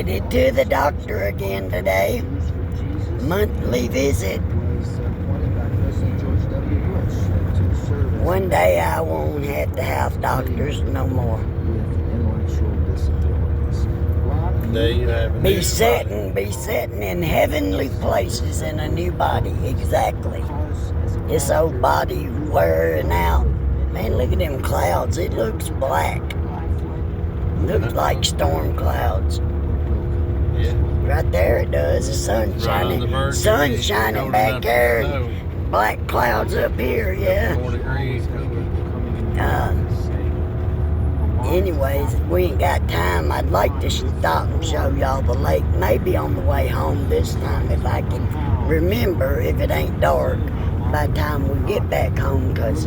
headed to the doctor again today. Monthly visit. One day I won't have to have doctors no more. Be sitting in heavenly places in a new body. Exactly. This old body wearing out. Man, look at them clouds. It looks black. Looks like storm clouds. Yeah. Right there it does. The sun's shining. Sun's shining back there. Black clouds up here, yeah. 4 degrees. Anyways, if we ain't got time, I'd like to stop and show y'all the lake. Maybe on the way home this time, if I can remember, if it ain't dark by the time we get back home, because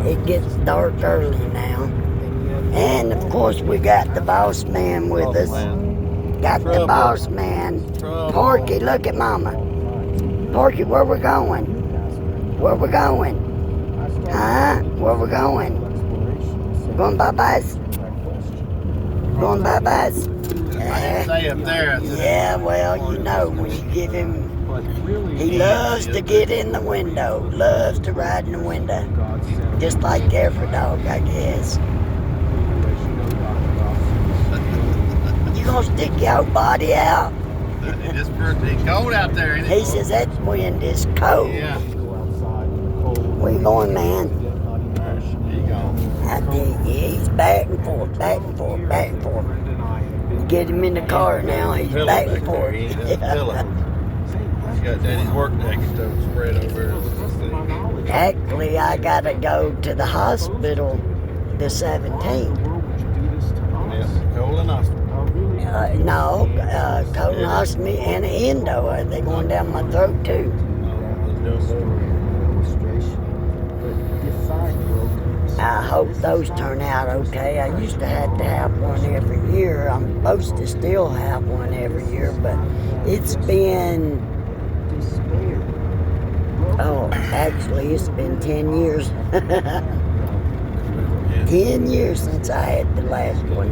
it gets dark early now. And of course, we got the boss man with us. Got the boss man. Porky, look at Mama. Porky, where we going? Where we going? Huh? Where we going? Going bye-byes? Going bye-byes? Stay up there. Yeah, well, you know, when you give him, he loves to get in the window, loves to ride in the window, just like every dog, I guess. You gonna stick your body out? It's pretty cold out there, isn't it? He says that wind is cold. Yeah. Where you going, man? There you go. I think he's back and forth, back and forth, back and forth. Get him in the car now, he's back and forth. He's got Daddy's work jacket stuff spread over there. Actually, I gotta go to the hospital the 17th. Yeah, colonoscopy. No, colonoscopy and an endo. Are they going down my throat too? I hope those turn out okay. I used to have one every year. I'm supposed to still have one every year, but it's been, actually it's been 10 years. 10 years since I had the last one.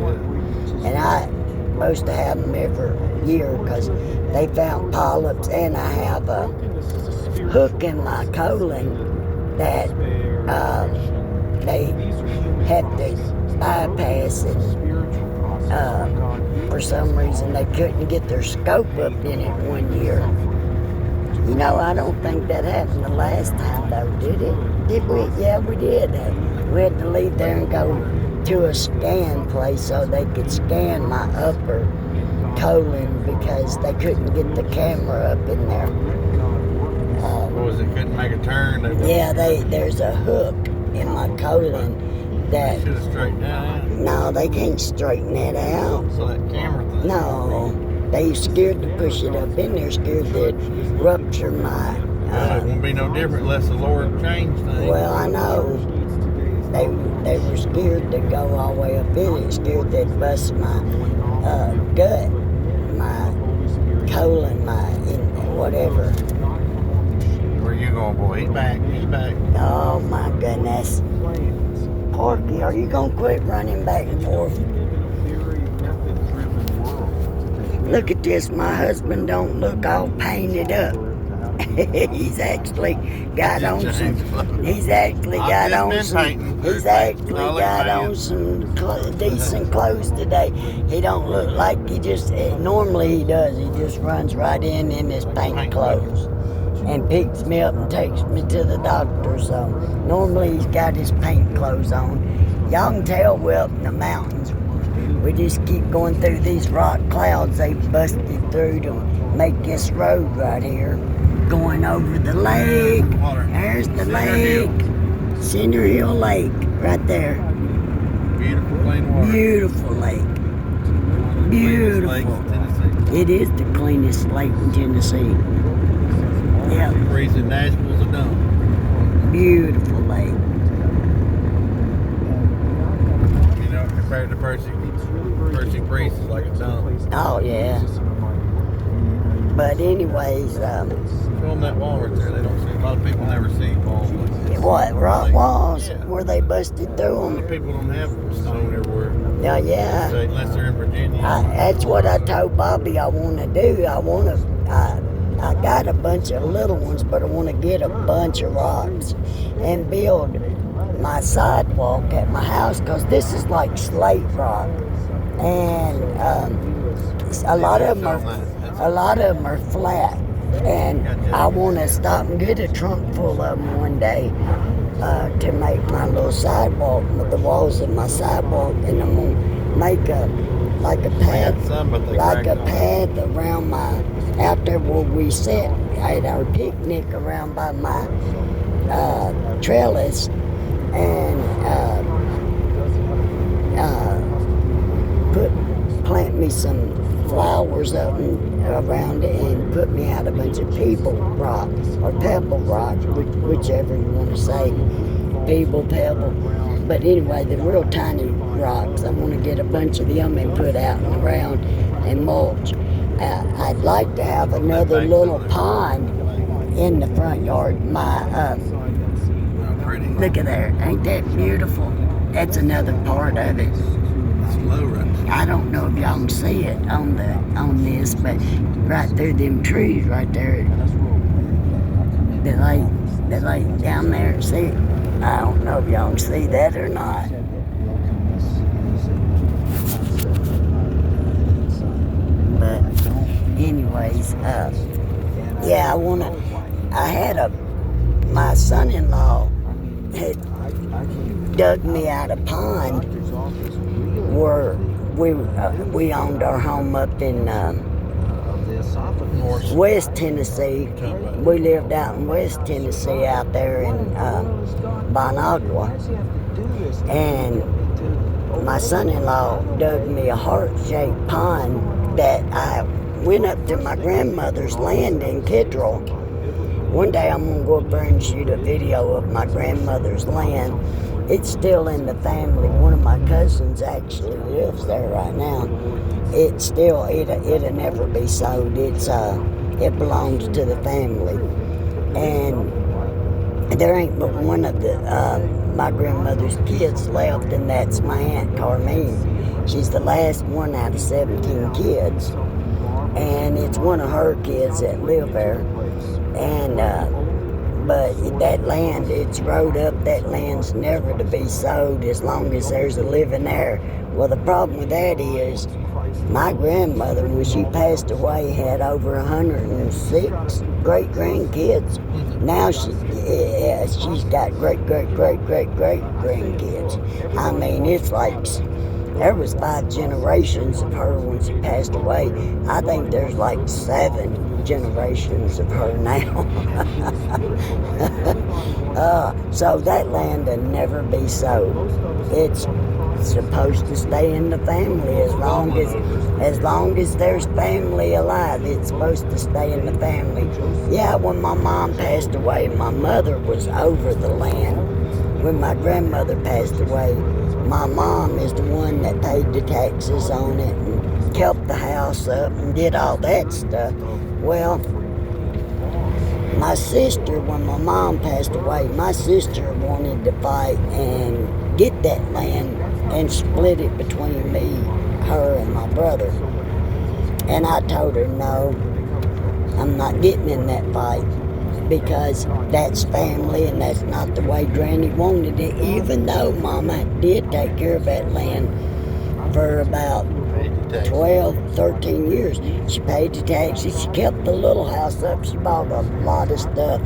And I supposed to have them every year because they found polyps, and I have a hook in my colon that they had to bypass it. For some reason they couldn't get their scope up in it one year. You know, I don't think that happened the last time though, did it? Did we? Yeah, we did. We had to leave there and go to a scan place so they could scan my upper colon because they couldn't get the camera up in there. What was it? Couldn't make a turn? Yeah, there's a hook in my colon that... They should have straightened that out. No, they can't straighten that out. So that camera thing. No, they scared to push it up in there, scared to rupture my... it won't be no different unless the Lord changed things. Well, I know. They were scared to go all the way up in it, scared they'd bust my gut, my colon, my whatever. Where you going, boy? He's back. He's back. Oh my goodness. Porky, are you gonna quit running back and forth? Look at this, my husband don't look all painted up. He's actually got on some decent clothes today. He don't look like normally he does. He just runs right in his paint clothes and picks me up and takes me to the doctor. So normally he's got his paint clothes on. Y'all can tell we're up in the mountains. We just keep going through these rock clouds they busted through to make this road right here. Going over the lake. There's the lake. Center Hill Lake, right there. Beautiful plain water. Beautiful lake. Beautiful. It is the cleanest lake in Tennessee. Yeah. Freezing Nashville's a dump. Beautiful lake. You know, compared to Percy Priest is like a dump. Oh yeah. But anyways, show them that wall right there. They don't see. A lot of people never see walls like this. what rock walls where they busted through A lot them? of people don't have stone everywhere. Now, yeah. So unless they're in Virginia. That's what I told Bobby I want to do. I got a bunch of little ones, but I want to get a bunch of rocks and build my sidewalk at my house, because this is like slate rock, and a lot of them are flat, and I want to stop and get a trunk full of them one day to make my little sidewalk with the walls of my sidewalk, and I'm gonna make a path around my out there where we sit at our picnic around by my trellis, and plant me some flowers up and around it, and put me out a bunch of pebble rock or pebble rock, whichever you want to say, pebble. But anyway, the real tiny rocks, I want to get a bunch of them and put out and around and mulch. I'd like to have another little pond in the front yard. Look at there, ain't that beautiful? That's another part of it. It's low right now. I don't know if y'all can see it on this, but right through them trees right there, the lake down there. See, I don't know if y'all can see that or not. But anyways, yeah, my son-in-law had dug me out a pond where we owned our home up in West Tennessee. We lived out in West Tennessee, out there in Bonagua, and my son-in-law dug me a heart-shaped pond that I went up to my grandmother's land in Kittrell. One day I'm going to go up there and shoot a video of my grandmother's land. It's still in the family. One of my cousins actually lives there right now. It's still, it'll never be sold. It belongs to the family. And there ain't but one of my grandmother's kids left, and that's my Aunt Carmine. She's the last one out of 17 kids. And it's one of her kids that live there. And but that land, it's rode up. That land's never to be sold as long as there's a living there. Well, the problem with that is my grandmother, when she passed away, had over 106 great grandkids. Now she's got great grandkids. I mean, it's like there was 5 generations of her when she passed away. I think there's like 7 generations of her now. So that land will never be sold. It's supposed to stay in the family as long as there's family alive. It's supposed to stay in the family. Yeah, when my mom passed away, my mother was over the land. When my grandmother passed away, my mom is the one that paid the taxes on it and kept the house up and did all that stuff. Well, my sister, when my mom passed away, my sister wanted to fight and get that land and split it between me, her, and my brother. And I told her, no, I'm not getting in that fight, because that's family and that's not the way Granny wanted it, even though Mama did take care of that land for about 12, 13 years. She paid the taxes. She kept the little house up. She bought a lot of stuff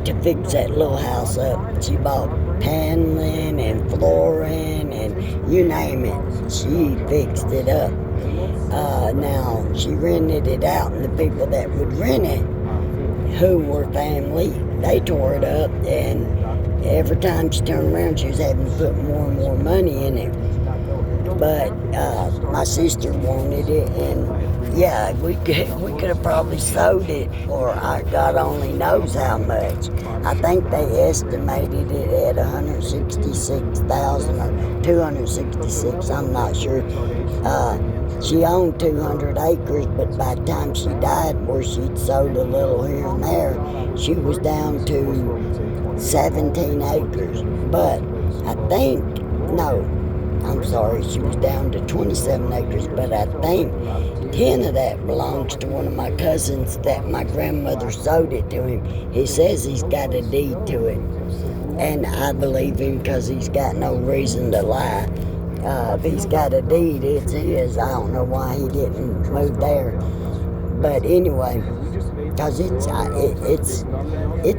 to fix that little house up. She bought paneling and flooring and you name it. She fixed it up. Now, she rented it out, and the people that would rent it, who were family, they tore it up, and every time she turned around, she was having to put more and more money in it. But my sister wanted it, and yeah, we could have probably sold it for God only knows how much. I think they estimated it at $166,000 or $266. I'm not sure. She owned 200 acres, but by the time she died, where she'd sold a little here and there, she was down to 17 acres. But I think, no, I'm sorry, she was down to 27 acres, but I think 10 of that belongs to one of my cousins that my grandmother sold it to him. He says he's got a deed to it. And I believe him because he's got no reason to lie. If he's got a deed, it's his. I don't know why he didn't move there. But anyway, because it's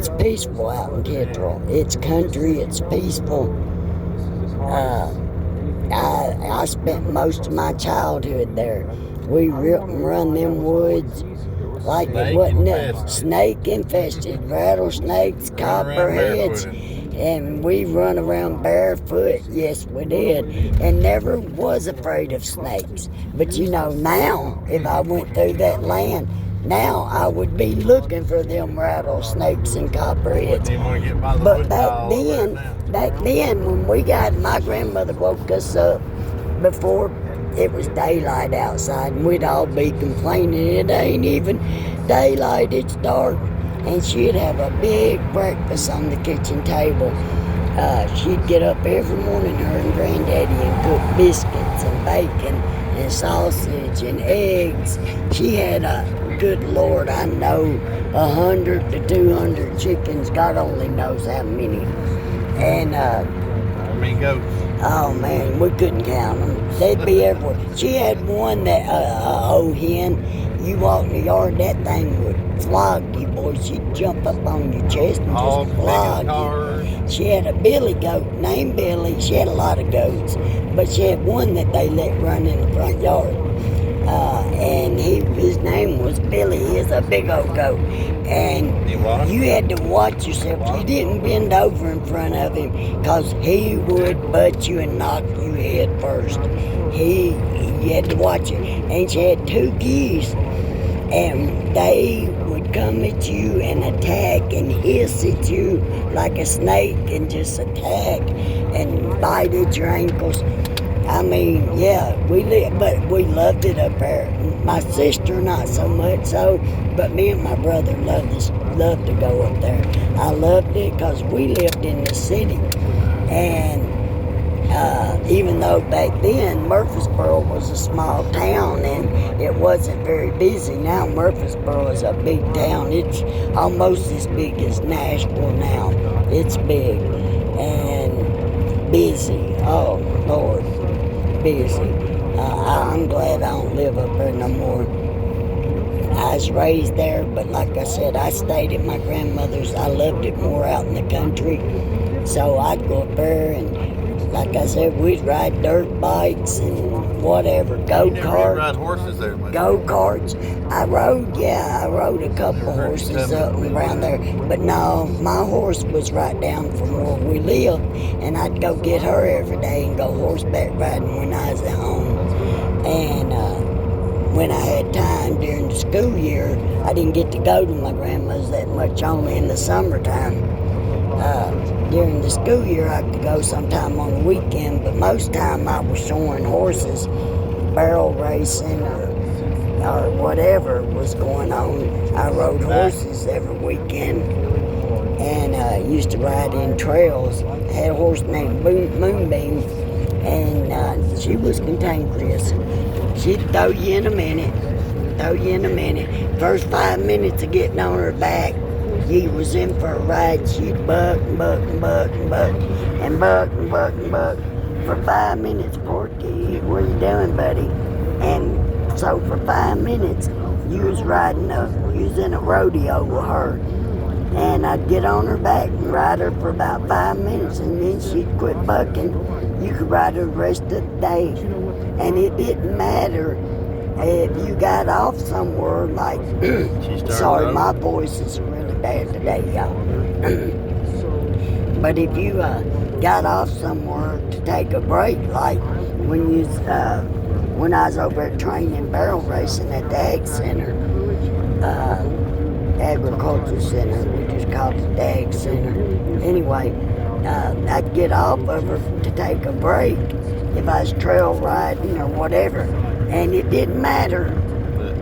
peaceful out in Kittrell. It's country, it's peaceful. I spent most of my childhood there. We run them woods like it wasn't snake infested, rattlesnakes, copperheads, and we run around barefoot. Yes, we did, and never was afraid of snakes. But you know, now if I went through that land, now I would be looking for them rattlesnakes and copperheads. But back then, when we got, my grandmother woke us up before it was daylight outside, and we'd all be complaining, it ain't even daylight, it's dark. And she'd have a big breakfast on the kitchen table. She'd get up every morning, her and Granddaddy, and cook biscuits and bacon and sausage and eggs. She had good Lord, I know 100 to 200 chickens. God only knows how many. And goats. Oh man, we couldn't count them. They'd be everywhere. She had one that old hen. You walk in the yard, that thing would flog you, boy. She'd jump up on your chest and just flog you. She had a billy goat named Billy. She had a lot of goats, but she had one that they let run in the front yard. And his name was Billy. He is a big old goat. And you had to watch yourself. You didn't bend over in front of him because he would butt you and knock you head first. You had to watch it. And she had 2 geese. And they would come at you and attack and hiss at you like a snake and just attack and bite at your ankles. I mean, yeah, we loved it up there. My sister, not so much so, but me and my brother loved to go up there. I loved it because we lived in the city. And even though back then Murfreesboro was a small town and it wasn't very busy, now Murfreesboro is a big town. It's almost as big as Nashville now. It's big and busy. Oh, Lord. Busy. I'm glad I don't live up there no more. I was raised there, but like I said, I stayed at my grandmother's. I loved it more out in the country. So I'd go up there and, like I said, we'd ride dirt bikes and whatever, go-karts. Ride horses there, man. Go-karts. I rode a couple horses up and around there. But no, my horse was right down from where we lived, and I'd go get her every day and go horseback riding when I was at home. And when I had time during the school year, I didn't get to go to my grandma's that much, only in the summertime. During the school year, I could go sometime on the weekend, but most time I was showing horses, barrel racing, or whatever was going on. I rode horses every weekend, and used to ride in trails. I had a horse named Moonbeam, and she was cantankerous. She'd throw you in a minute. First 5 minutes of getting on her back, you was in for a ride. She'd buck for 5 minutes. Porky, what are you doing, buddy? And so for 5 minutes, you was riding you was in a rodeo with her. And I'd get on her back and ride her for about 5 minutes, and then she'd quit bucking. You could ride her the rest of the day. And it didn't matter if you got off somewhere, like, sorry, my voice is really bad today, y'all. But if you got off somewhere to take a break, like when I was over at training barrel racing at the Ag Center, Agriculture Center, we just called it the Ag Center. Anyway, I'd get off of her to take a break if I was trail riding or whatever, and it didn't matter.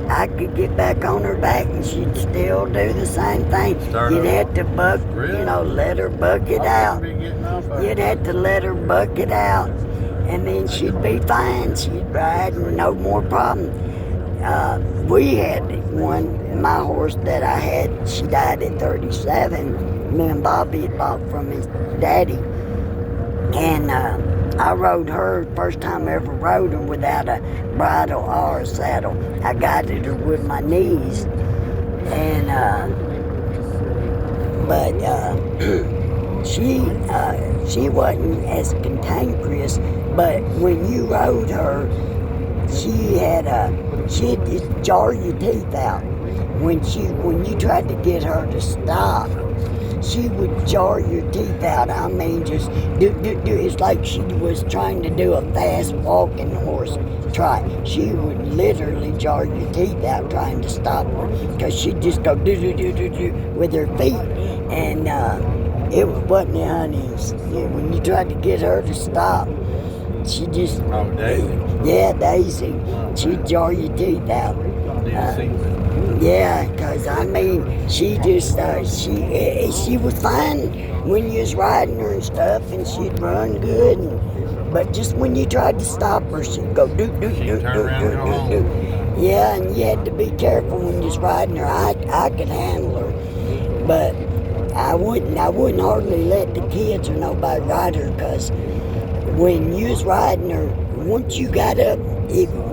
I could get back on her back and she'd still do the same thing. You'd have to let her buck it out. You'd have to let her buck it out. and then she'd be fine. She'd ride and no more problem. We had one, my horse that I had, she died at 37. Me and Bobby had bought from his daddy. And I rode her, first time I ever rode her without a bridle or a saddle. I guided her with my knees. And, but she wasn't as cantankerous, but when you rode her, she'd just jar your teeth out. When you tried to get her to stop, she would jar your teeth out. I mean, just do. It's like she was trying to do a fast walking horse trot. She would literally jar your teeth out trying to stop her, because she'd just go do with her feet. And it wasn't it, honey. When you tried to get her to stop, she just... Oh, Daisy? Yeah, Daisy. She'd jar your teeth out. Yeah, because, I mean, she just, she was fine when you was riding her and stuff, and she'd run good. But just when you tried to stop her, she'd go do. Yeah, and you had to be careful when you was riding her. I could handle her. But I wouldn't hardly let the kids or nobody ride her, because when you was riding her, once you got up,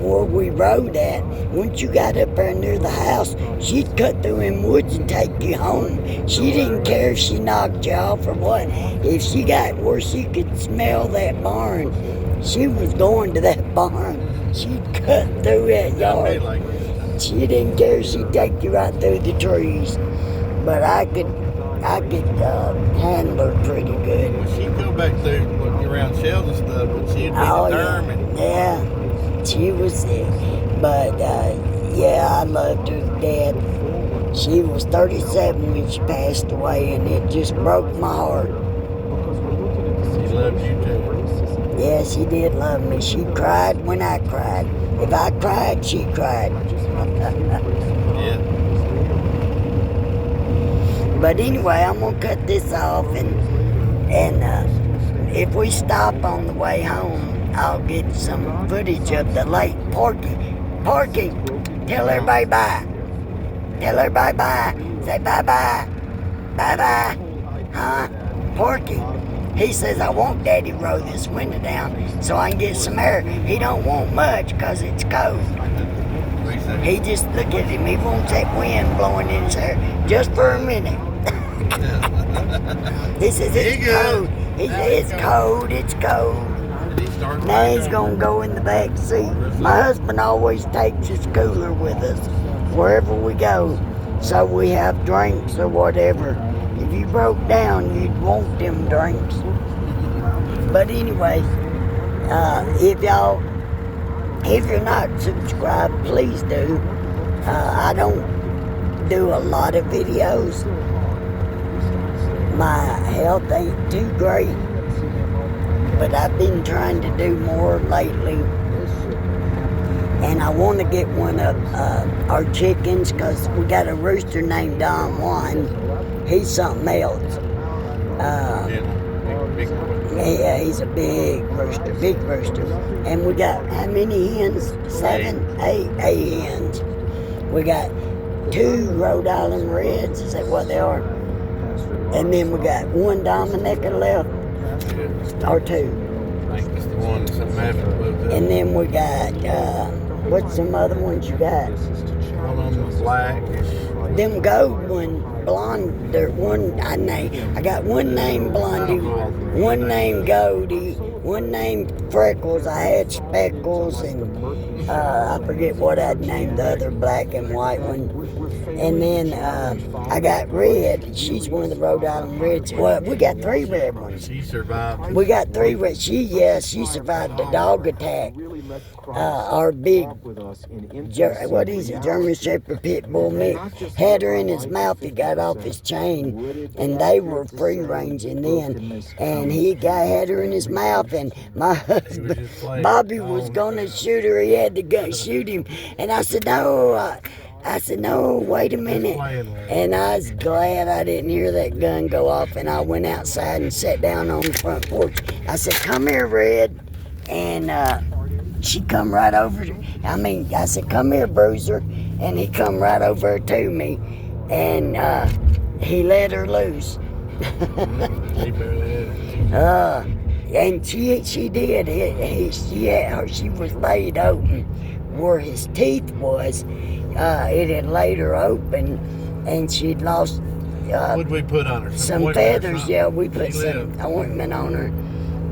where we rode at, once you got up there near the house, she'd cut through them woods and take you home. She didn't care if she knocked you off or what. If she got where she could smell that barn, she was going to that barn. She'd cut through that yard. She didn't care. She'd take you right through the trees. But I could handle her pretty good. Well, she'd go back through looking around shells and stuff, but she'd be determined. Yeah, she was there. But yeah, I loved her to death. She was 37 when she passed away, and it just broke my heart. She loved you too. Yeah, she did love me. She cried when I cried. If I cried, she cried. Yeah. But anyway, I'm gonna cut this off, and if we stop on the way home, I'll get some footage of the late Porky. Porky, tell everybody bye. Tell everybody bye. Say bye-bye. Bye-bye. Huh? Porky. He says, I want Daddy to roll this window down so I can get some air. He don't want much because it's cold. He just, look at him. He wants that wind blowing in his hair just for a minute. He says, it's cold. He says, it's cold. Now he's going to go in the back seat. My husband always takes his cooler with us wherever we go, so we have drinks or whatever. If you broke down, you'd want them drinks. But anyway, if you're not subscribed, please do. I don't do a lot of videos. My health ain't too great, but I've been trying to do more lately. And I want to get one of our chickens, because we got a rooster named Don Juan. He's something else. Yeah, he's a big rooster. And we got how many hens? 8 hens. We got 2 Rhode Island Reds, is that what they are? And then we got 1 Dominica left, or 2. I think it's the one that's in Madison. And then we got, what's some other ones you got? One of them was black. Them gold one, blonde, I got one named Blondie, one named Goldie, one named Freckles. I had Speckles, and I forget what I'd named the other black and white one. And then I got Red. She's one of the Rhode Island Reds. Well, we got 3 red ones. She survived. We got 3 red. She survived the dog attack. Our big, German Shepherd Pit Bull mix, had her in his mouth. He got off his chain, and they were free ranging then. And he had her in his mouth, and my husband, Bobby, was gonna shoot her. He had to shoot him, and I said, no. I said, no, wait a minute. And I was glad I didn't hear that gun go off, and I went outside and sat down on the front porch. I said, come here, Red. and she come right over. I said, "Come here, Bruiser," and he come right over to me, and he let her loose. He barely had it. And she did. She was laid open where his teeth was. It had laid her open, and she'd lost What'd we put on her? some ointment or feathers. something? Yeah, we put She some lived. ointment on her,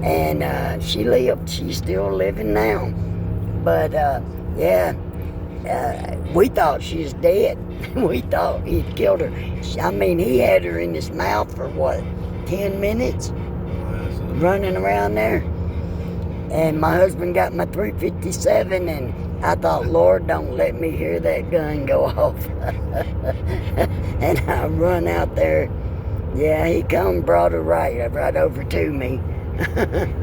and she lived. She's still living now. But we thought she was dead. We thought he'd killed her. I mean, he had her in his mouth for what, 10 minutes? Running around there. And my husband got my 357, and I thought, Lord, don't let me hear that gun go off. And I run out there. Yeah, he come, brought her right over to me.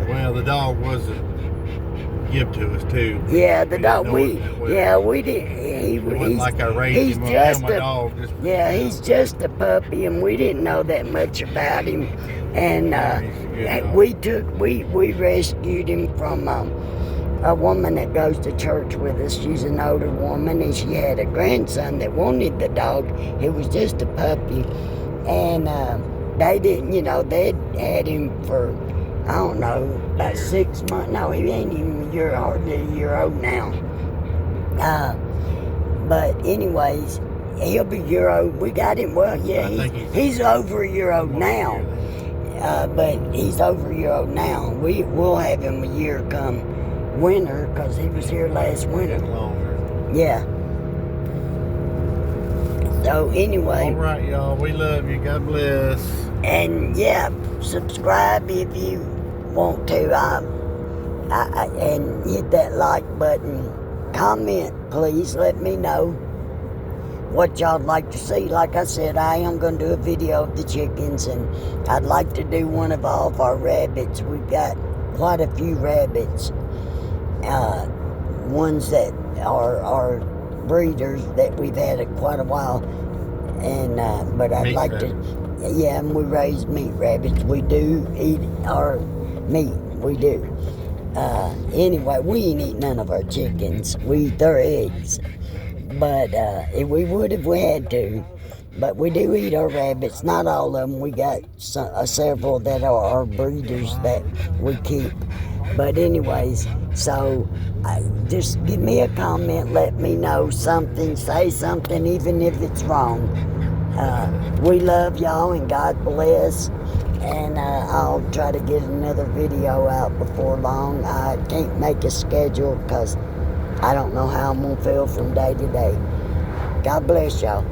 Well, the dog was a gift to us too. Yeah, the dog. We did. It wasn't like I raised he's him. just My dog just. he's just a puppy, and we didn't know that much about him. And He's a good dog. we rescued him from a woman that goes to church with us. She's an older woman, and she had a grandson that wanted the dog. It was just a puppy, and they didn't, they'd had him for, I don't know, about 6 months. No, he ain't even hardly a year old now. But anyways, he'll be a year old. We got him. Well, yeah, I think he's over a year old now. But he's over a year old now. We'll have him a year come winter, because he was here last winter. Longer. Yeah. So anyway. All right, y'all. We love you. God bless. And yeah, subscribe if you want to. And hit that like button. Comment, please. Let me know what y'all'd like to see. Like I said, I am going to do a video of the chickens, and I'd like to do one of all of our rabbits. We've got quite a few rabbits. Ones that are breeders that we've had quite a while. And but I'd Meat like rabbits. to, yeah, and we raise meat rabbits. We do eat our meat. We do. Anyway, we ain't eat none of our chickens. We eat their eggs. But if we would if we had to. But we do eat our rabbits. Not all of them. We got several that are our breeders that we keep. But anyways, so just give me a comment. Let me know something. Say something, even if it's wrong. We love y'all, and God bless. And I'll try to get another video out before long. I can't make a schedule because I don't know how I'm going to feel from day to day. God bless y'all.